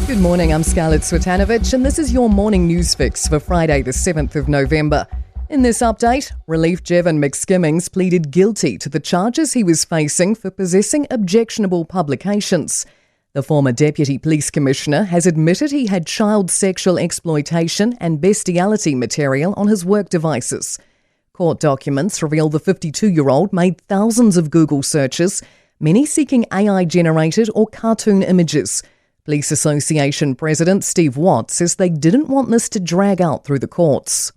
Good morning, I'm Scarlett Swetanovich, and this is your morning news fix for Friday the 7th of November. In this update, Relief Jevon McSkimmings pleaded guilty to the charges he was facing for possessing objectionable publications. The former Deputy Police Commissioner has admitted he had child sexual exploitation and bestiality material on his work devices. Court documents reveal the 52-year-old made thousands of Google searches, many seeking AI-generated or cartoon images. Police Association President Steve Watt says they didn't want this to drag out through the courts.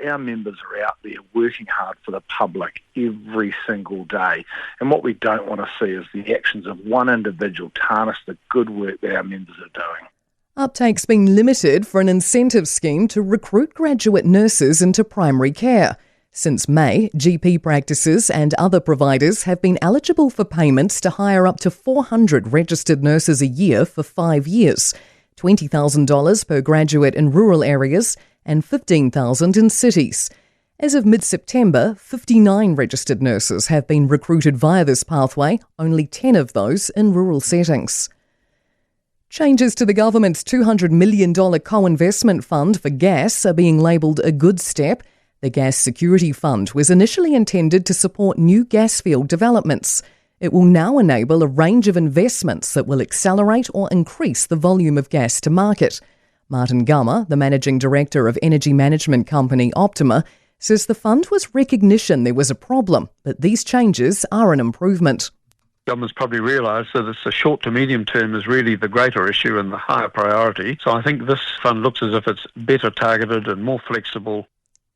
Our members are out there working hard for the public every single day. And what we don't want to see is the actions of one individual tarnish the good work that our members are doing. Uptake's been limited for an incentive scheme to recruit graduate nurses into primary care. Since May, GP practices and other providers have been eligible for payments to hire up to 400 registered nurses a year for 5 years, $20,000 per graduate in rural areas and $15,000 in cities. As of mid-September, 59 registered nurses have been recruited via this pathway, only 10 of those in rural settings. Changes to the government's $200 million co-investment fund for gas are being labelled a good step. The Gas Security Fund was initially intended to support new gas field developments. It will now enable a range of investments that will accelerate or increase the volume of gas to market. Martin Gummer, the managing director of energy management company Optima, says the fund was recognition there was a problem, but these changes are an improvement. Government's probably realised that it's the short to medium term is really the greater issue and the higher priority. So I think this fund looks as if it's better targeted and more flexible.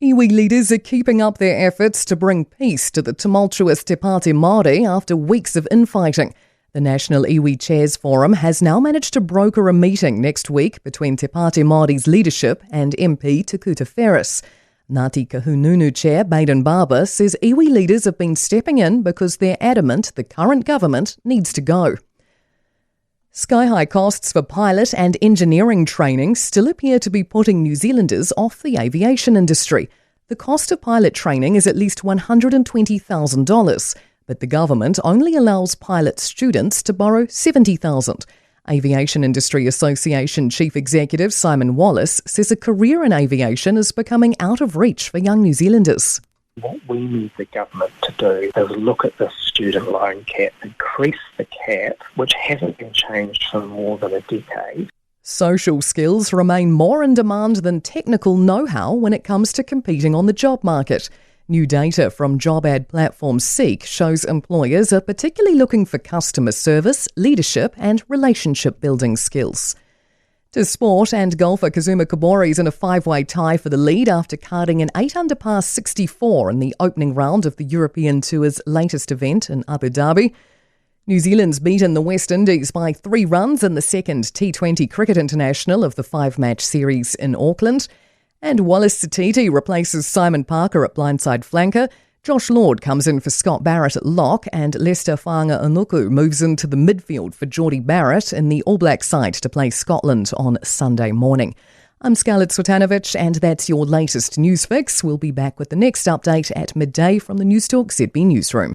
Iwi leaders are keeping up their efforts to bring peace to the tumultuous Te Pāti Māori after weeks of infighting. The National Iwi Chairs Forum has now managed to broker a meeting next week between Te Pāti Māori's leadership and MP Te Kuta Ferris. Ngāti Kahununu Chair Baden Barber says Iwi leaders have been stepping in because they're adamant the current government needs to go. Sky-high costs for pilot and engineering training still appear to be putting New Zealanders off the aviation industry. The cost of pilot training is at least $120,000, but the government only allows pilot students to borrow $70,000. Aviation Industry Association Chief Executive Simon Wallace says a career in aviation is becoming out of reach for young New Zealanders. What we need the government to do is look at this student loan cap, increase the cap, which hasn't been changed for more than a decade. Social skills remain more in demand than technical know-how when it comes to competing on the job market. New data from job ad platform Seek shows employers are particularly looking for customer service, leadership and relationship building skills. To sport, and golfer Kazuma Kobori's in a 5-way tie for the lead after carding an 8-under par 64 in the opening round of the European Tour's latest event in Abu Dhabi. New Zealand's beaten the West Indies by 3 runs in the second T20 Cricket International of the 5-match series in Auckland. And Wallace Satiti replaces Simon Parker at blindside flanker. Josh Lord comes in for Scott Barrett at lock, and Lester Whaanga-Unuku moves into the midfield for Geordie Barrett in the All Black side to play Scotland on Sunday morning. I'm Scarlett Swetanovich, and that's your latest news fix. We'll be back with the next update at midday from the Newstalk ZB newsroom.